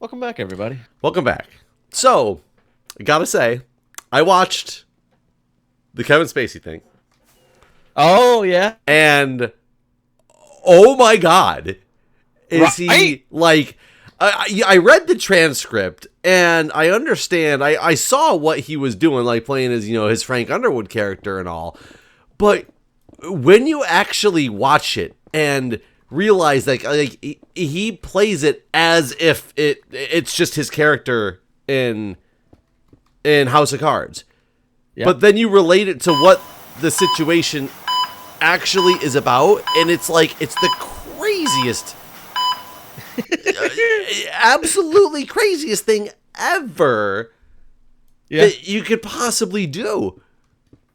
Welcome back, everybody. Welcome back. So, I gotta say, I watched the Kevin Spacey thing. Oh, yeah. And, oh my God, is he, like, I read the transcript, and I understand, I saw what he was doing, like, playing his, his Frank Underwood character and all, but when you actually watch it, and realize like he plays it as if it's just his character in House of Cards. Yep. But then you relate it to what the situation actually is about, and it's like it's the craziest absolutely craziest thing ever that you could possibly do.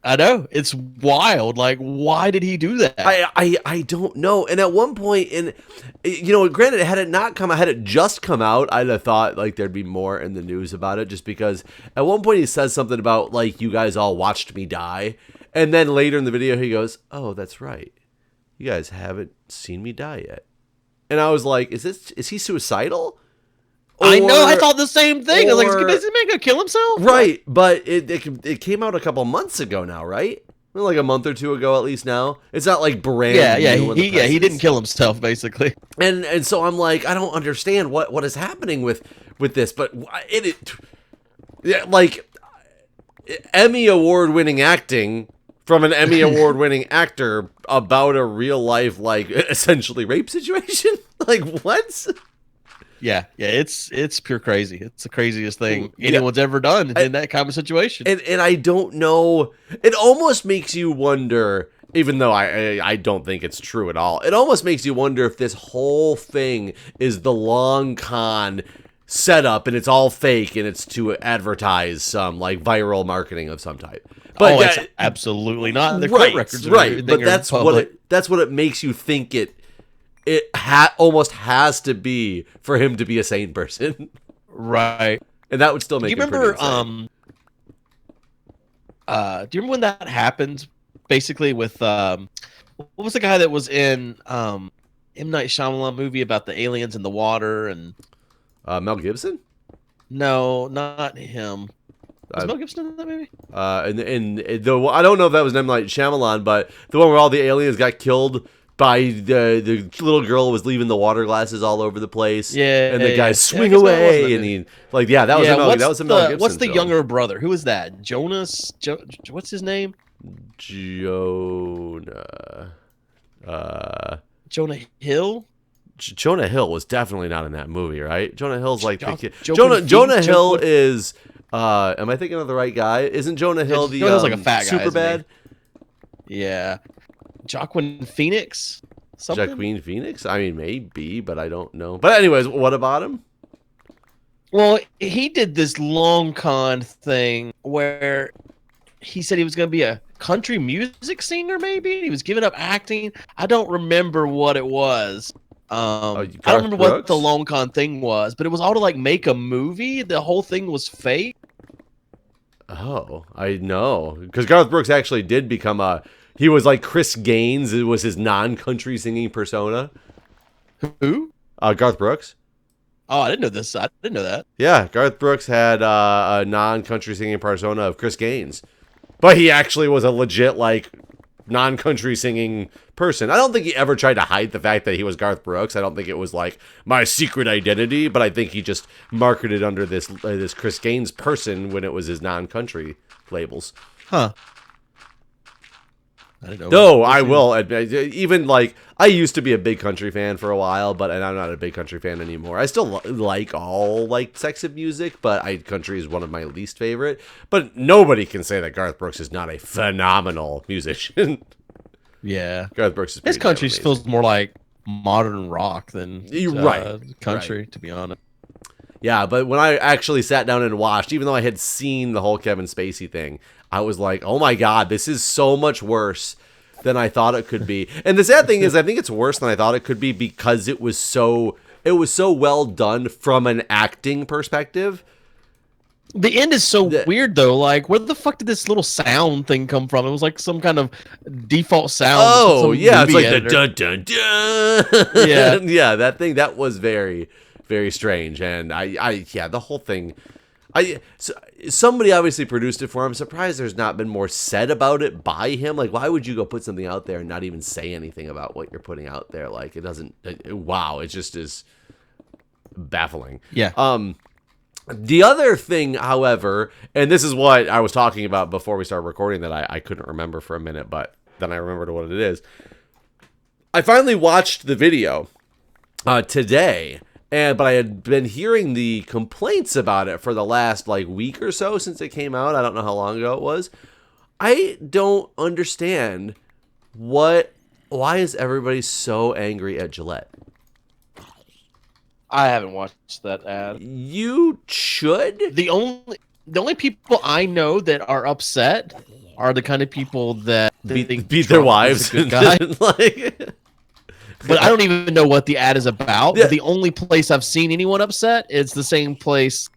I know, it's wild. Like, why did he do that? I don't know. And at one point, granted, had it just come out, I'd have thought like there'd be more in the news about it. Just because at one point he says something about like you guys all watched me die, and then later in the video he goes, "Oh, that's right, you guys haven't seen me die yet." And I was like, is he suicidal? I know, I thought the same thing. I was like, is this man gonna kill himself? Right, but it came out a couple months ago now, right? Like a month or two ago at least now. It's not like brand new. He didn't kill himself, basically. And so I'm like, I don't understand what is happening with this, but like Emmy award-winning acting from an Emmy award-winning actor about a real life, like, essentially rape situation? Like, what? Yeah, it's pure crazy. It's the craziest thing anyone's ever done in that kind of situation. And I don't know. It almost makes you wonder, even though I don't think it's true at all, it almost makes you wonder if this whole thing is the long con setup and it's all fake and it's to advertise some like viral marketing of some type. But it's absolutely not. The court records, right? But that's what it makes you think it almost has to be for him to be a sane person. Right. And that would still make do you remember when that happened? Basically with what was the guy that was in M. Night Shyamalan movie about the aliens in the water and Mel Gibson? No, not him. Was Mel Gibson in that movie? And I don't know if that was M. Night Shyamalan, but the one where all the aliens got killed by the little girl was leaving the water glasses all over the place. Yeah, and the guys swing away, and he that was a Mel Gibson. What's the younger brother? Who is that? Jonas? What's his name? Jonah. Jonah Hill. Jonah Hill was definitely not in that movie, right? Jonah Hill's like the kid. Jonah Hill is. Am I thinking of the right guy? Isn't Jonah Hill the like a fat guy, Superbad? Yeah. Joaquin Phoenix? Something? Joaquin Phoenix? I mean, maybe, but I don't know. But anyways, what about him? Well, he did this long con thing where he said he was going to be a country music singer, maybe? He was giving up acting. I don't remember what it was. I don't remember what the long con thing was, but it was all to, like, make a movie. The whole thing was fake. Oh, I know. Because Garth Brooks actually did become he was like Chris Gaines. It was his non-country singing persona. Who? Garth Brooks. Oh, I didn't know this. I didn't know that. Yeah, Garth Brooks had a non-country singing persona of Chris Gaines. But he actually was a legit, like, non-country singing person. I don't think he ever tried to hide the fact that he was Garth Brooks. I don't think it was, like, my secret identity. But I think he just marketed under this Chris Gaines person when it was his non-country labels. Huh. I don't know. No, I will admit, even like I used to be a big country fan for a while, and I'm not a big country fan anymore. I still like all like sexy music, but country is one of my least favorite. But nobody can say that Garth Brooks is not a phenomenal musician. Yeah, Garth Brooks is. His country feels more like modern rock than country, to be honest. Yeah, but when I actually sat down and watched, even though I had seen the whole Kevin Spacey thing, I was like, oh my God, this is so much worse than I thought it could be. And the sad thing is, I think it's worse than I thought it could be because it was so well done from an acting perspective. The end is so weird, though. Like, where the fuck did this little sound thing come from? It was like some kind of default sound. Oh, yeah, it's like the dun dun dun. Yeah, yeah, that thing, that was very, very strange. And yeah, the whole thing. Somebody obviously produced it for him. I'm surprised there's not been more said about it by him. Like, why would you go put something out there and not even say anything about what you're putting out there? Like, it doesn't. Wow, it just is baffling. Yeah. The other thing, however, and this is what I was talking about before we started recording that I couldn't remember for a minute, but then I remembered what it is. I finally watched the video today. But I had been hearing the complaints about it for the last week or so since it came out. I don't know how long ago it was. I don't understand why is everybody so angry at Gillette? I haven't watched that ad. You should. The only people I know that are upset are the kind of people that beat their wives. But I don't even know what the ad is about. Yeah. The only place I've seen anyone upset is the same place,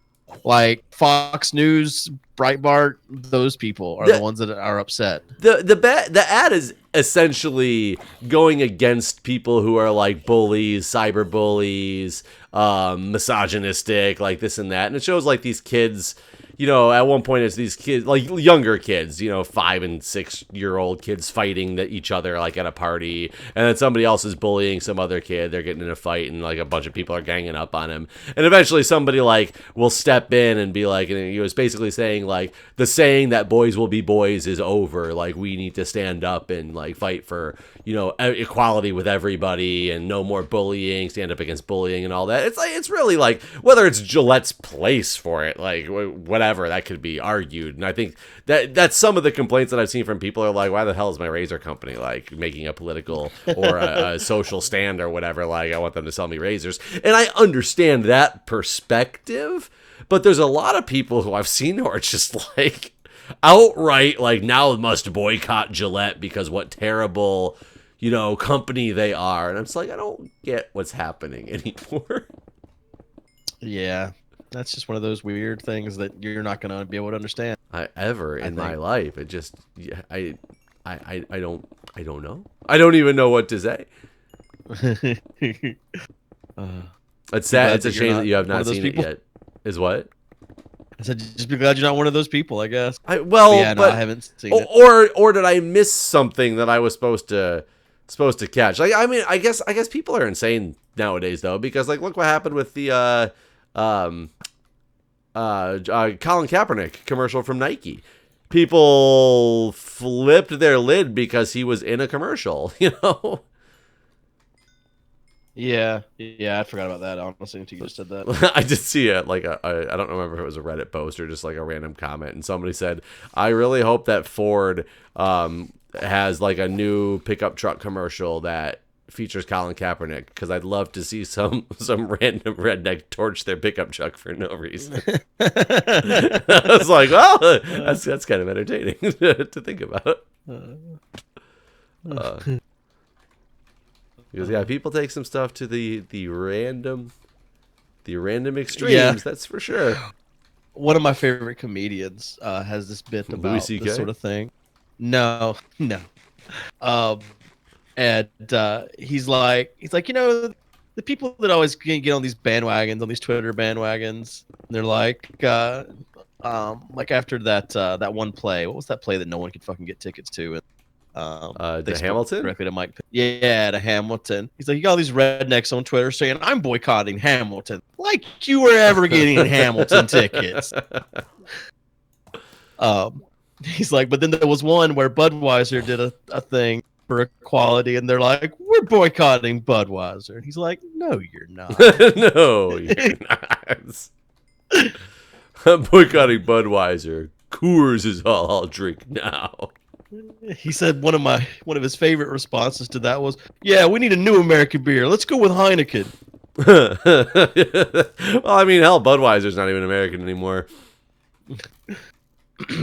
like Fox News, Breitbart. Those people are the ones that are upset. The ad is essentially going against people who are like bullies, cyber bullies, misogynistic, like this and that. And it shows like these kids, at one point it's these kids, like younger kids, 5 and 6 year old kids fighting each other like at a party, and then somebody else is bullying some other kid. They're getting in a fight, and like a bunch of people are ganging up on him, and eventually somebody will step in and be like, and he was basically saying like the saying that boys will be boys is over. Like, we need to stand up and fight for equality with everybody and no more bullying, stand up against bullying and all that. It's really like whether it's Gillette's place for it, like whatever, that could be argued. And I think that's some of the complaints that I've seen from people are like, why the hell is my razor company making a political or a social stand or whatever? Like, I want them to sell me razors. And I understand that perspective, but there's a lot of people who I've seen who are just outright now must boycott Gillette because what terrible company they are. And I'm just like, I don't get what's happening anymore. Yeah, that's just one of those weird things that you're not going to be able to understand in my life. It just, I don't know. I don't even know what to say. It's sad. It's a shame that you have not seen it yet. Is what? I said, just be glad you're not one of those people, I guess. I haven't seen it. Or did I miss something that I was supposed to catch? Like, I mean, I guess people are insane nowadays though, because look what happened with the Colin Kaepernick commercial from Nike. People flipped their lid because he was in a commercial, Yeah, I forgot about that, honestly, until you just said that. I did see it, I don't remember if it was a Reddit post or just a random comment, and somebody said, I really hope that Ford has a new pickup truck commercial that features Colin Kaepernick, because I'd love to see some random redneck torch their pickup truck for no reason. I was like, well, that's kind of entertaining to think about. Because people take some stuff to the random extremes, that's for sure. One of my favorite comedians has this bit about this sort of thing. No. And he's like, the people that always get on these bandwagons, on these Twitter bandwagons, they're like after that one play, what was that play that no one could fucking get tickets to? The Hamilton? Directly to Mike. Yeah, to Hamilton. He's like, you got all these rednecks on Twitter saying, I'm boycotting Hamilton. Like you were ever getting Hamilton tickets. He's like, but then there was one where Budweiser did a thing for equality, and they're like, we're boycotting Budweiser. And he's like, no, you're not. No, you're not. I'm boycotting Budweiser. Coors is all I'll drink now. He said one of his favorite responses to that was, yeah, we need a new American beer. Let's go with Heineken. Well, I mean, hell, Budweiser's not even American anymore. We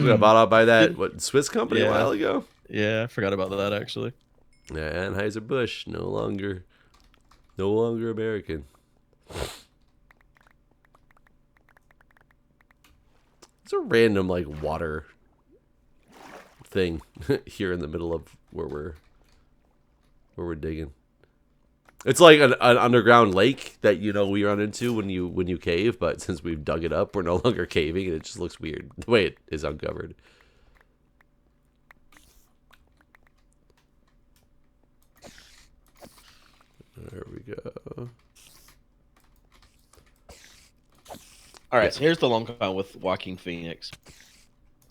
got bought out by that Swiss company a while ago. Yeah, I forgot about that actually. Yeah, Anheuser-Busch no longer American. It's a random water thing here in the middle of where we're digging. It's like an underground lake that we run into when you cave, but since we've dug it up, we're no longer caving, and it just looks weird the way it is uncovered. There we go. All right, so here's the long con with Joaquin Phoenix.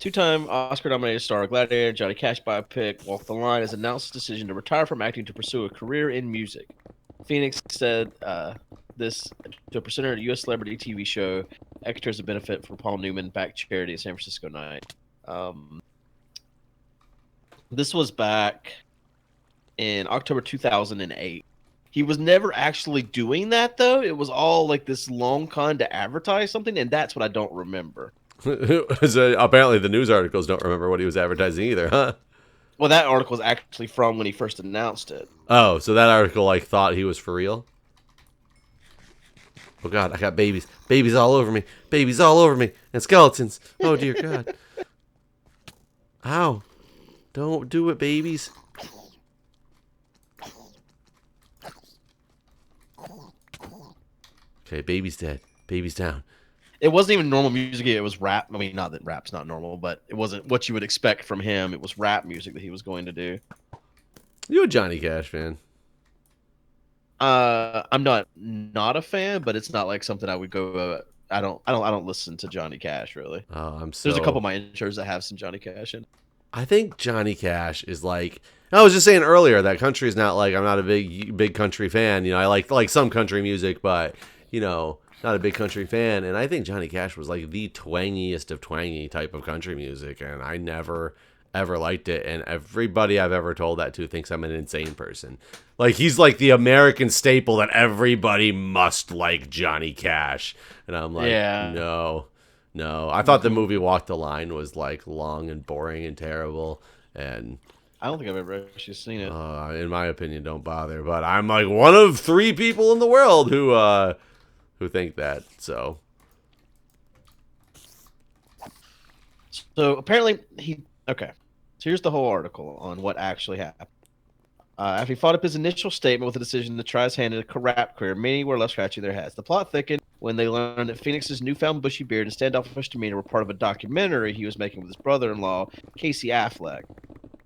Two-time Oscar-nominated star, Gladiator, Johnny Cash biopic, Walk the Line, has announced his decision to retire from acting to pursue a career in music. Phoenix said this to a presenter at a U.S. celebrity TV show, Extras, a benefit for Paul Newman-backed charity at San Francisco Night. This was back in October 2008. He was never actually doing that, though. It was all like this long con to advertise something, and that's what I don't remember. Apparently the news articles don't remember what he was advertising either, huh? Well, that article is actually from when he first announced it. Oh, so that article like thought he was for real? Oh god, I got babies. Babies all over me. Babies all over me. And skeletons. Oh dear god. Ow. Don't do it, babies. Okay, baby's dead. Baby's down. It wasn't even normal music. It was rap. I mean, not that rap's not normal, but it wasn't what you would expect from him. It was rap music that he was going to do. You a Johnny Cash fan? I'm not a fan, but it's not like something I would go. I don't listen to Johnny Cash really. Oh, There's a couple of my intros that have some Johnny Cash in. I think Johnny Cash is like. I was just saying earlier that country is not like I'm not a big country fan. I like some country music, but not a big country fan. And I think Johnny Cash was like the twangiest of twangy type of country music, and I never ever liked it. And everybody I've ever told that to thinks I'm an insane person. Like he's like the American staple that everybody must like Johnny Cash. And I'm like, yeah. No. I thought the movie Walk the Line was like long and boring and terrible, and I don't think I've ever actually seen it. In my opinion, don't bother. But I'm like one of 3 people in the world who think that. So apparently okay. So here's the whole article on what actually happened. After he followed up his initial statement with a decision to try his hand at a rap career, many were left scratching their heads. The plot thickened when they learned that Phoenix's newfound bushy beard and standoffish demeanor were part of a documentary he was making with his brother-in-law, Casey Affleck.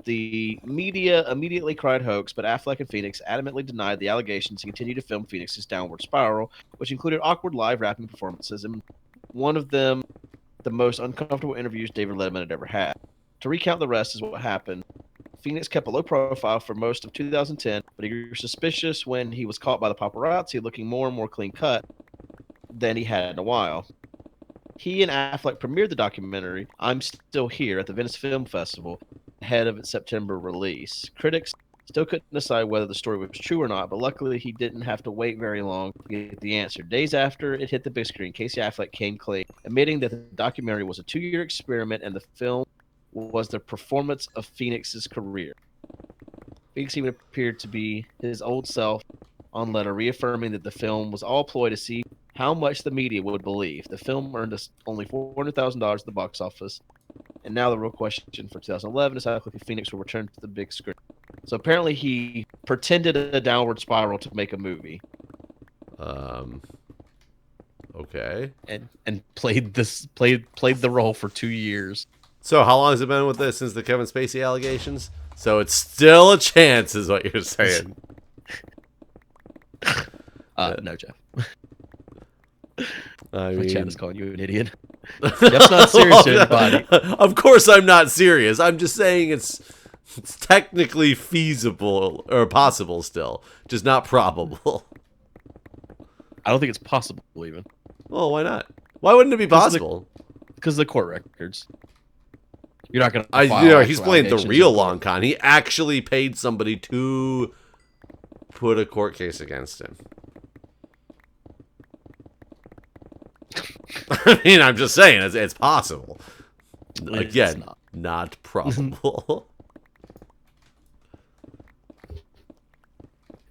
The media immediately cried hoax, but Affleck and Phoenix adamantly denied the allegations and continued to film Phoenix's downward spiral, which included awkward live rapping performances, and one of them, the most uncomfortable interviews David Letterman had ever had. To recount the rest is what happened. Phoenix kept a low profile for most of 2010, but he grew suspicious when he was caught by the paparazzi looking more and more clean-cut than he had in a while. He and Affleck premiered the documentary, I'm Still Here, at the Venice Film Festival, ahead of its September release. Critics still couldn't decide whether the story was true or not, but luckily he didn't have to wait very long to get the answer. Days after it hit the big screen, Casey Affleck came clean, admitting that the documentary was a 2-year experiment and the film was the performance of Phoenix's career. Phoenix even appeared to be his old self on letter, reaffirming that the film was all ploy to see how much the media would believe. The film earned us only $400,000 at the box office, and now the real question for 2011 is how quickly Phoenix will return to the big screen. So apparently he pretended a downward spiral to make a movie. Okay. And played the role for 2 years. So how long has it been with this since the Kevin Spacey allegations? So it's still a chance, is what you're saying. No, Jeff. I My mean, chat is calling you an idiot. Jeff's not serious, everybody. Of course I'm not serious. I'm just saying it's technically feasible or possible still, just not probable. I don't think it's possible even. Well, why not? Why wouldn't it be possible? Because of the court records. You're not going to. He's playing the real long con. He actually paid somebody to put a court case against him. I mean, I'm just saying it's possible. Again, not probable.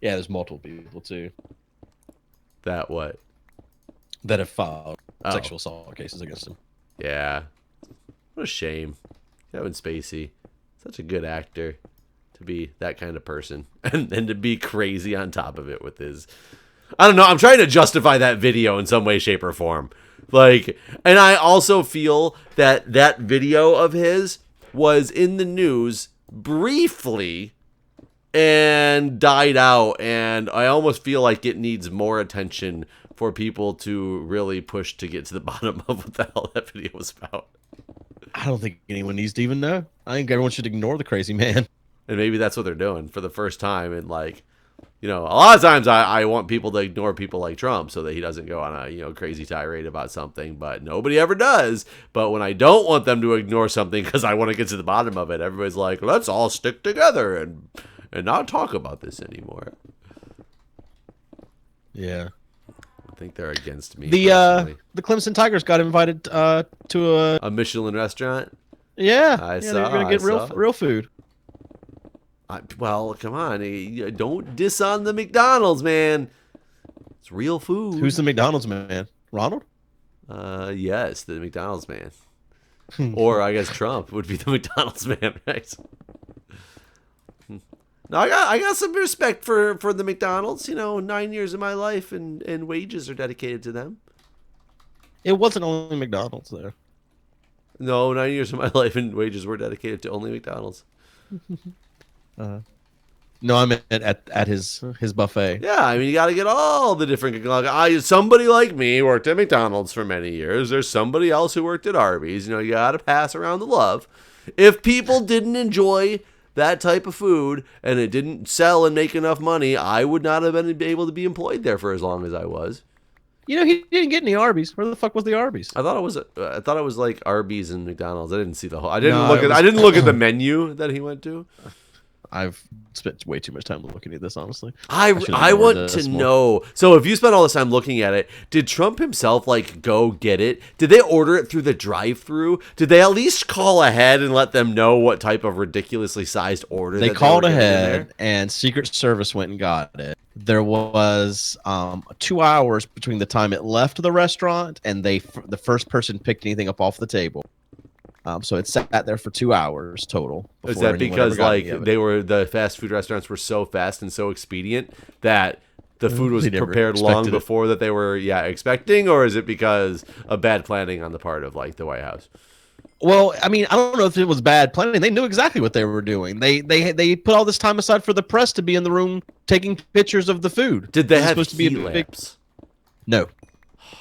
Yeah, there's multiple people too That what? that have filed sexual assault cases against him. Yeah. What a shame. Kevin Spacey. Such a good actor. to be that kind of person, and then to be crazy on top of it with his. I don't know. I'm trying to justify that video in some way, shape, or form. Like, and I also feel that that video of his was in the news briefly and died out, and I almost feel like it needs more attention for people to really push to get to the bottom of what the hell that video was about. I don't think anyone needs to even know. I think everyone should ignore the crazy man. And maybe that's what they're doing for the first time. And like, you know, a lot of times I want people to ignore people like Trump so that he doesn't go on a, you know, crazy tirade about something, but nobody ever does. But when I don't want them to ignore something because I want to get to the bottom of it, everybody's like, let's all stick together and not talk about this anymore. Yeah. I think they're against me. The Clemson Tigers got invited to a Michelin restaurant. Yeah, I saw. They're gonna get real food. Well, come on, don't diss on the McDonald's, man. It's real food. Who's the McDonald's man? Ronald? Yes, the McDonald's man. Or I guess Trump would be the McDonald's man, right? No, I got some respect for the McDonald's. You know, 9 years of my life and wages are dedicated to them. It wasn't only McDonald's there. No, 9 years of my life and wages were dedicated to only McDonald's. No, I meant at his buffet. Yeah, I mean, you got to get all the different. Somebody like me worked at McDonald's for many years. There's somebody else who worked at Arby's. You know, you got to pass around the love. If people didn't enjoy that type of food and it didn't sell and make enough money, I would not have been able to be employed there for as long as I was. You know, he didn't get any Arby's. Where the fuck was the Arby's? I thought it was like Arby's and McDonald's. I didn't see the whole. I didn't look at the menu that he went to. I've spent way too much time looking at this, honestly. I want to know. So if you spent all this time looking at it, did Trump himself like go get it? Did they order it through the drive-thru? Did they at least call ahead and let them know what type of ridiculously sized order they called ahead, and Secret Service went and got it? There was 2 hours between the time it left the restaurant and the first person picked anything up off the table. So it sat there for 2 hours total. Is that because like the fast food restaurants were so fast and so expedient that the food was prepared long before that they were expecting, or is it because of bad planning on the part of like the White House? Well, I mean, I don't know if it was bad planning. They knew exactly what they were doing. They put all this time aside for the press to be in the room taking pictures of the food. Did they have heat lamps? No,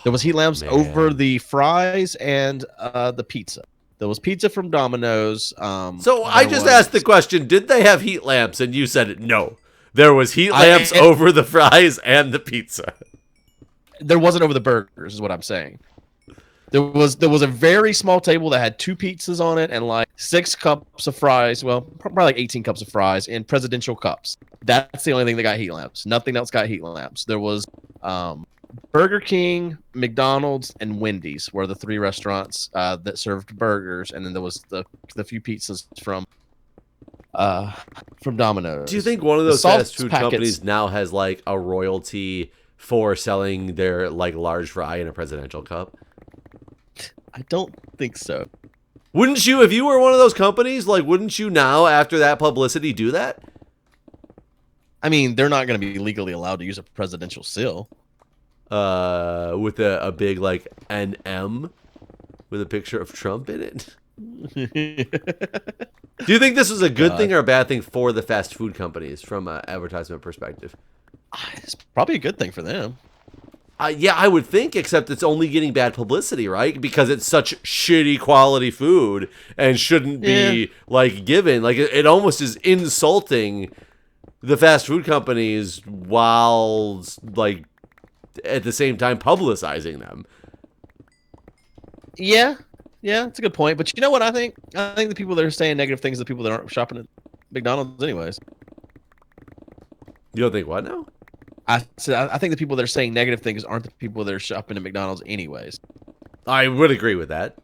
there was heat lamps over the fries and the pizza. There was pizza from Domino's. So I just asked the question, did they have heat lamps? And you said no. There was heat lamps over the fries and the pizza. There wasn't over the burgers, is what I'm saying. There was a very small table that had 2 pizzas on it and like 6 cups of fries. Well, probably like 18 cups of fries in presidential cups. That's the only thing that got heat lamps. Nothing else got heat lamps. There was Burger King, McDonald's, and Wendy's were the 3 restaurants that served burgers, and then there was the few pizzas from Domino's. Do you think one of those fast food companies now has like a royalty for selling their like large fry in a presidential cup? I don't think so. Wouldn't you, if you were one of those companies, like wouldn't you now after that publicity do that? I mean, they're not going to be legally allowed to use a presidential seal. With a big like NM with a picture of Trump in it. Do you think this was a good thing or a bad thing for the fast food companies from an advertisement perspective? It's probably a good thing for them. Yeah, I would think, except it's only getting bad publicity, right? Because it's such shitty quality food and shouldn't be like given. Like it almost is insulting the fast food companies while like at the same time publicizing them. Yeah, it's a good point. But you know what I think? I think the people that are saying negative things are the people that aren't shopping at McDonald's anyways. You don't think what now? I think the people that are saying negative things aren't the people that are shopping at McDonald's anyways. I would agree with that.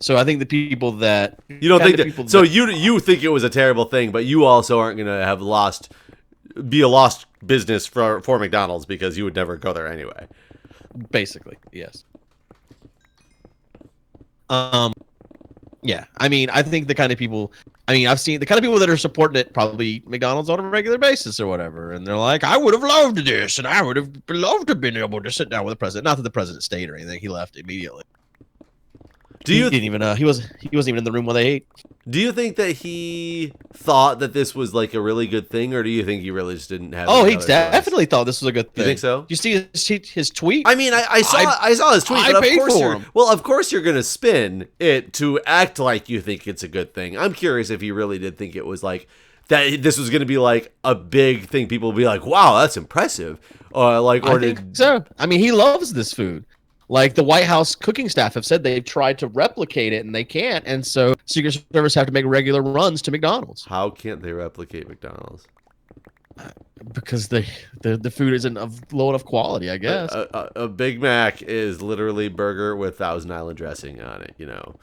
So I think the people that you don't think that. So you think it was a terrible thing, but you also aren't going to have be a lost business for McDonald's because you would never go there anyway. Basically, yes. Yeah, I mean, I think the kind of people, I mean, I've seen the kind of people that are supporting it probably eat McDonald's on a regular basis or whatever, and they're like, I would have loved this, and I would have loved to have been able to sit down with the president. Not that the president stayed or anything; he left immediately. He didn't even he wasn't even in the room while they ate. Do you think that he thought that this was like a really good thing, or do you think he really just didn't have? Oh, he definitely thought this was a good thing. You think so? You see his tweet? I mean, I saw his tweet, but of course you're gonna spin it to act like you think it's a good thing. I'm curious if he really did think it was like that. This was gonna be like a big thing. People would be like, "Wow, that's impressive." I think so. I mean, he loves this food. Like the White House cooking staff have said they've tried to replicate it and they can't, and so Secret Service have to make regular runs to McDonald's. How can't they replicate McDonald's? Because the food isn't of low enough quality, I guess. A Big Mac is literally burger with Thousand Island dressing on it. You know,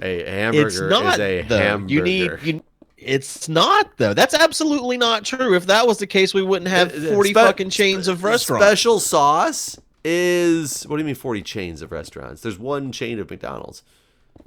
a hamburger is a hamburger. It's not though. That's absolutely not true. If that was the case, we wouldn't have 40 fucking chains of restaurants. Special sauce is, what do you mean 40 chains of restaurants? There's one chain of McDonald's.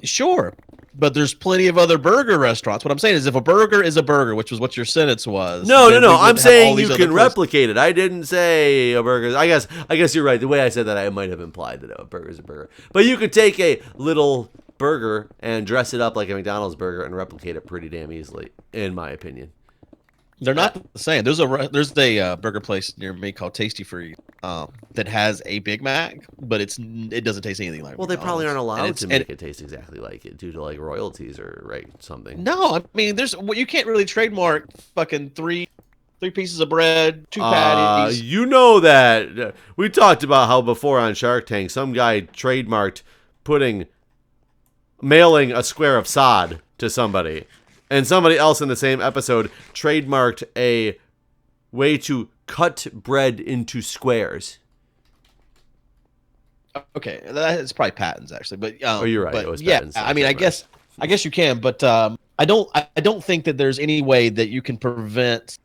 Sure, but there's plenty of other burger restaurants. What I'm saying is, if a burger is a burger, which was what your sentence was. No. I'm saying you can replicate it. I didn't say a burger. I guess you're right. The way I said that, I might have implied that a burger is a burger. But you could take a little burger and dress it up like a McDonald's burger and replicate it pretty damn easily, in my opinion. They're not the same. There's a burger place near me called Tasty Free that has a Big Mac, but it doesn't taste anything like. Well, they probably aren't allowed to make it taste exactly like it due to like royalties or something. No, I mean you can't really trademark fucking three pieces of bread, 2 patties. You know that we talked about how before on Shark Tank some guy trademarked mailing a square of sod to somebody. And somebody else in the same episode trademarked a way to cut bread into squares. Okay, that's probably patents actually, but you're right. But, it was patents. I mean, I guess you can, but I don't think that there's any way that you can prevent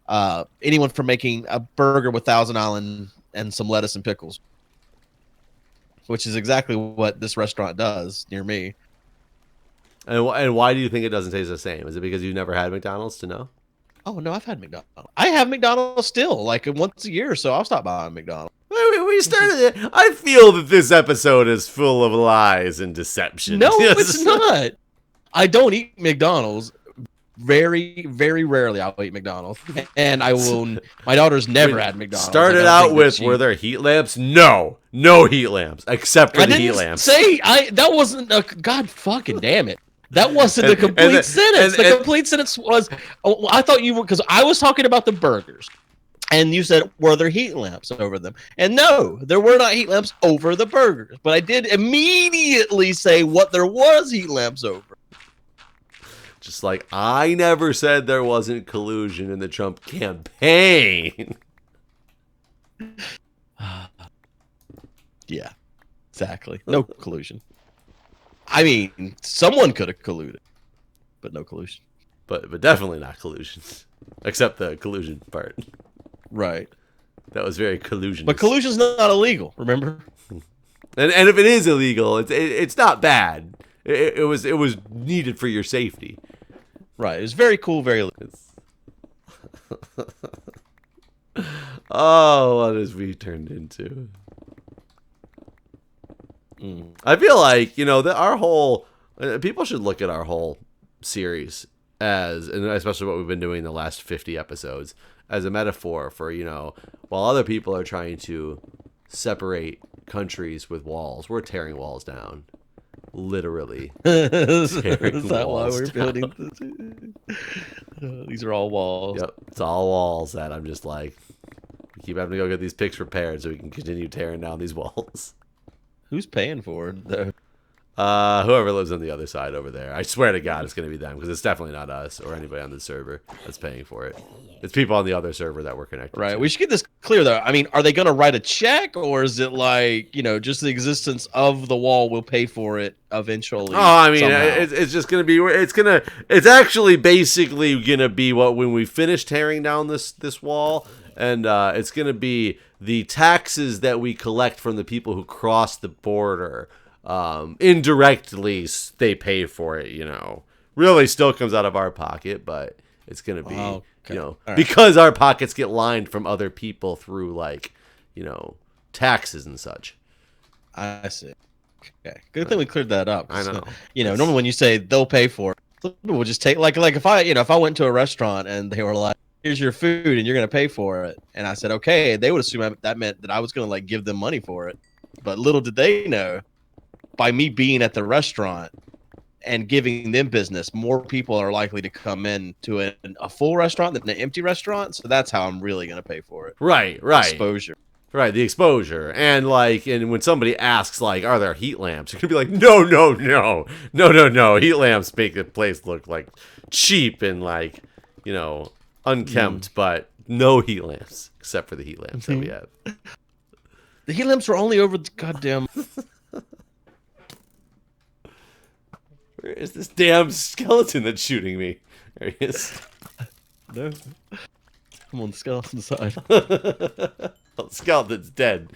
anyone from making a burger with Thousand Island and some lettuce and pickles, which is exactly what this restaurant does near me. And why do you think it doesn't taste the same? Is it because you've never had McDonald's to know? Oh, no, I've had McDonald's. I have McDonald's still, like once a year or so. I'll stop by McDonald's. We started it. I feel that this episode is full of lies and deception. No, it's not. I don't eat McDonald's. Very, very rarely I'll eat McDonald's. And I will. My daughter's never had McDonald's. Started out with, were there heat lamps? No heat lamps, except for the heat lamps. That wasn't a, God fucking damn it. That wasn't the complete sentence. The complete sentence was, I thought you were, because I was talking about the burgers. And you said, were there heat lamps over them? And no, there were not heat lamps over the burgers. But I did immediately say what there was heat lamps over. Just like I never said there wasn't collusion in the Trump campaign. Yeah, exactly. No collusion. I mean, someone could have colluded, but no collusion. But definitely not collusion, except the collusion part. Right. That was very collusion. But collusion's not illegal, remember? And if it is illegal, it's not bad. It was needed for your safety. Right. It was very cool, very illegal. Oh, what has we turned into? I feel like, that our whole people should look at our whole series as, and especially what we've been doing the last 50 episodes, as a metaphor for, while other people are trying to separate countries with walls, we're tearing walls down. Literally. Is that why we're building this? These are all walls. Yep, it's all walls that I'm just like, we keep having to go get these pics repaired so we can continue tearing down these walls. Who's paying for it, though? Whoever lives on the other side over there. I swear to God it's going to be them, because it's definitely not us or anybody on the server that's paying for it. It's people on the other server that we're connected to. We should get this clear, though. I mean, are they going to write a check, or is it like, just the existence of the wall will pay for it eventually? Oh, I mean, it's just going to be, it's actually basically going to be when we finish tearing down this wall, and it's going to be the taxes that we collect from the people who cross the border. Indirectly, they pay for it, really still comes out of our pocket, but it's going to be, okay. because our pockets get lined from other people through, like, taxes and such. I see. Okay. Good thing we cleared that up. I know. Normally when you say they'll pay for it, some people will just take like if I went to a restaurant and they were like, here's your food and you're going to pay for it. And I said, okay, they would assume that meant that I was going to like give them money for it. But little did they know, by me being at the restaurant and giving them business, more people are likely to come in to a full restaurant than an empty restaurant. So that's how I'm really going to pay for it. Right. Exposure. Right, the exposure. And when somebody asks, like, are there heat lamps? You're going to be like, no. Heat lamps make the place look, like, cheap and, like, unkempt, but no heat lamps, except for the heat lamps that we have. The heat lamps were only over the goddamn... Where is this damn skeleton that's shooting me? There he is. No. I'm on the skeleton side. Well, the skeleton's dead.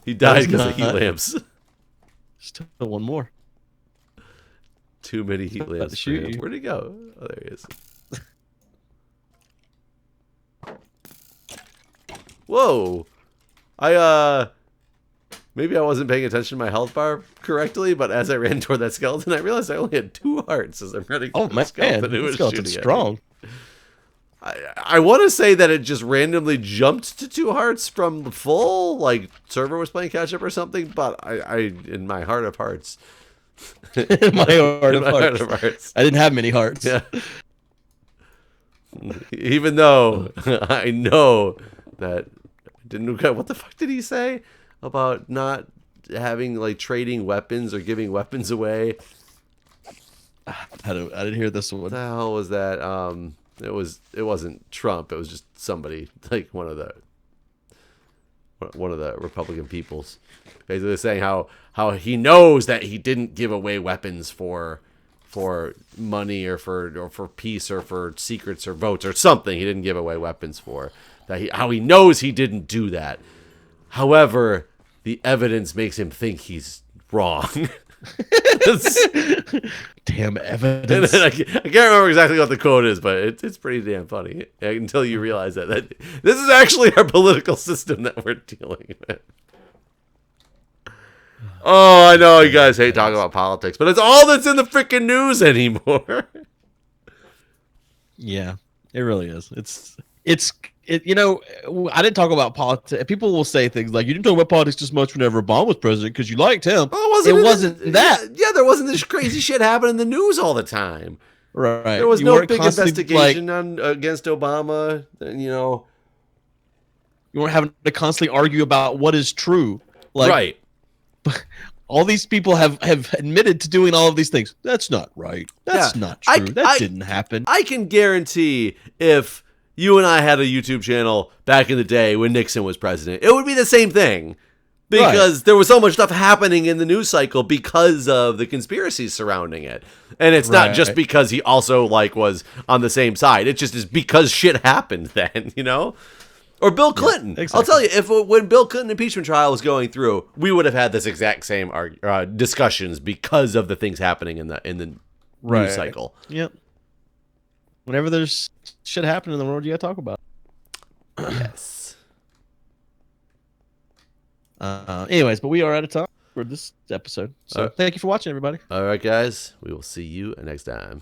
He died because of heat lamps. Still one more. Too many heat lamps. Shoot you. Where'd he go? Oh, there he is. Whoa. Maybe I wasn't paying attention to my health bar correctly, but as I ran toward that skeleton, I realized I only had 2 hearts as I'm running toward the skeleton who was skeleton's shooting strong. I want to say that it just randomly jumped to 2 hearts from the full, like, server was playing catch up or something, but I in my heart of hearts. In my heart of hearts. I didn't have many hearts. Yeah. Even though I know that what the fuck did he say about not having, like, trading weapons or giving weapons away? I didn't hear this one. What the hell was that? It wasn't Trump. It was just somebody, like one of the Republican peoples, basically saying how he knows that he didn't give away weapons for money or for peace or for secrets or votes or something. He didn't give away weapons for that. How he knows he didn't do that. However, the evidence makes him think he's wrong. Damn evidence. I can't remember exactly what the quote is, but it's pretty damn funny until you realize that this is actually our political system that we're dealing with. Oh, I know you guys hate talking about politics, but it's all that's in the freaking news anymore. Yeah, it really is. I didn't talk about politics. People will say things like, you didn't talk about politics just much whenever Obama was president because you liked him. Well, it wasn't that. Yeah, there wasn't this crazy shit happening in the news all the time. Right. There was no big investigation against Obama. You weren't having to constantly argue about what is true. Right. All these people have admitted to doing all of these things. That's not right. That's not true. That didn't happen. I can guarantee if you and I had a YouTube channel back in the day when Nixon was president, it would be the same thing. Because there was so much stuff happening in the news cycle because of the conspiracies surrounding it. And it's not just because he also was on the same side. It just is because shit happened then, Or Bill Clinton. Yeah, exactly. I'll tell you, when Bill Clinton impeachment trial was going through, we would have had this exact same discussions because of the things happening in the news cycle. Yep. Whenever there's shit happening in the world, you gotta talk about it. Yes. Anyways, but we are out of time for this episode. So thank you for watching, everybody. All right, guys. We will see you next time.